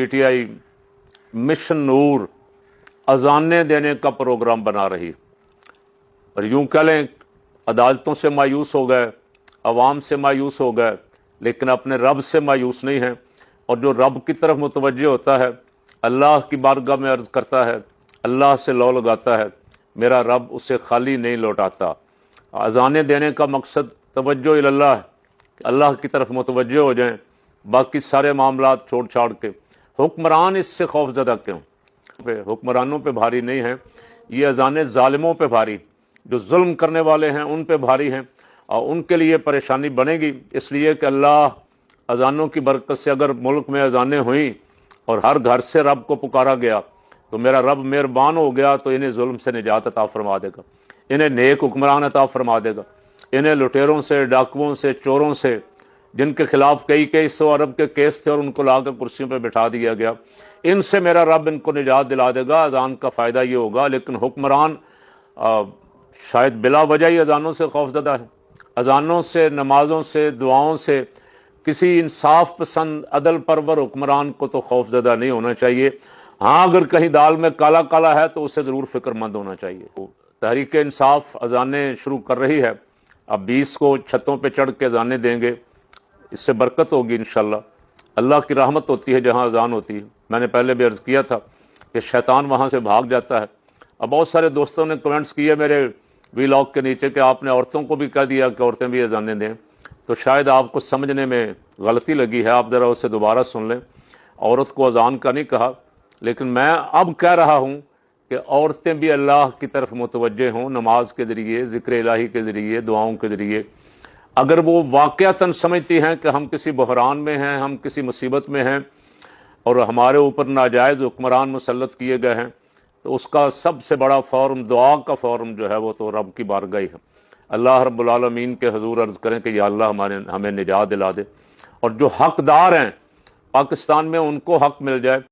PTI mission नूर अजानें देने का programme बना रही, और यूं कह लें अदालतों से मायूस हो गए, अवाम से मायूस हो गए, लेकिन अपने रब से मायूस नहीं हैं। और जो रब की तरफ मुतवज्जे होता है, अल्लाह की बारगाह में अर्ज़ करता है, अल्लाह से लौ लगाता है, मेरा रब उसे खाली नहीं लौटाता। अज़ानें देने का मकसद तवज्जो इल्लाह है, अल्लाह की तरफ मुतवज्जे हो जाएं, बाकी सारे मामलात छोड़ छाड़ के। हुक्मरान इससे खौफज़दा क्यों? हुक्मरानों पे भारी नहीं है, ये अज़ानें ज़ालिमों पे भारी, जो जुल्म करने वाले हैं उन पे भारी हैं, और उनके लिए परेशानी बनेगी। इसलिए कि अल्लाह अज़ानों की बरकत से अगर मुल्क में अज़ानें हुई और हर घर से रब को पुकारा गया, तो मेरा रब मेहरबान हो गया तो इन्हें जुल्म से निजात अता फरमा देगा, इन्हें नेक हुक्मरान अता फरमा देगा, इन्हें लुटेरों से, डाकुओं से, चोरों से, जिनके खिलाफ कई 100 अरब के केस थे और उनको लाकर कुर्सियों पर बिठा दिया गया, इनसे मेरा रब इनको निजात दिला देगा। अजान का फ़ायदा ये होगा। लेकिन हुक्मरान शायद बिला वजह ही अजानों से खौफज़दा है। अजानों से, नमाज़ों से, दुआओं से किसी इंसाफ पसंद अदल परवर हुक्मरान को तो खौफज़दा नहीं होना चाहिए। हाँ, अगर कहीं दाल में काला काला है तो उससे ज़रूर फ़िक्रमंद होना चाहिए। तहरीक इंसाफ अजानें शुरू कर रही है, अब 20 को छतों पे चढ़ के अजानें देंगे, इससे बरकत होगी इंशाअल्लाह। अल्लाह की रहमत होती है जहाँ अजान होती है। मैंने पहले भी अर्ज़ किया था कि शैतान वहाँ से भाग जाता है। अब बहुत सारे दोस्तों ने कमेंट्स किए मेरे वीलॉग के नीचे कि आपने औरतों को भी कह दिया कि औरतें भी अजानें दें, तो शायद आपको समझने में गलती लगी है, आप ज़रा उसे दोबारा सुन लें। औरत को अजान का नहीं कहा, लेकिन मैं अब कह रहा हूँ कि औरतें भी अल्लाह की तरफ मुतवज्जे हों, नमाज के ज़रिए, ज़िक्र इलाही के ज़रिए, दुआओं के ज़रिए। अगर वो वाक़यातन समझती हैं कि हम किसी बहरान में हैं, हम किसी मुसीबत में हैं और हमारे ऊपर नाजायज़ हुक्मरान मुसल्लत किए गए हैं, तो उसका सबसे बड़ा फ़ॉर्म, दुआ का फ़ॉर्म जो है वो तो रब की बारगाह है। अल्लाह रब्बुल आलमीन के हुज़ूर अर्ज़ करें कि या अल्लाह हमें निजात दिला दे, और जो हक़दार हैं पाकिस्तान में उनको हक़ मिल जाए।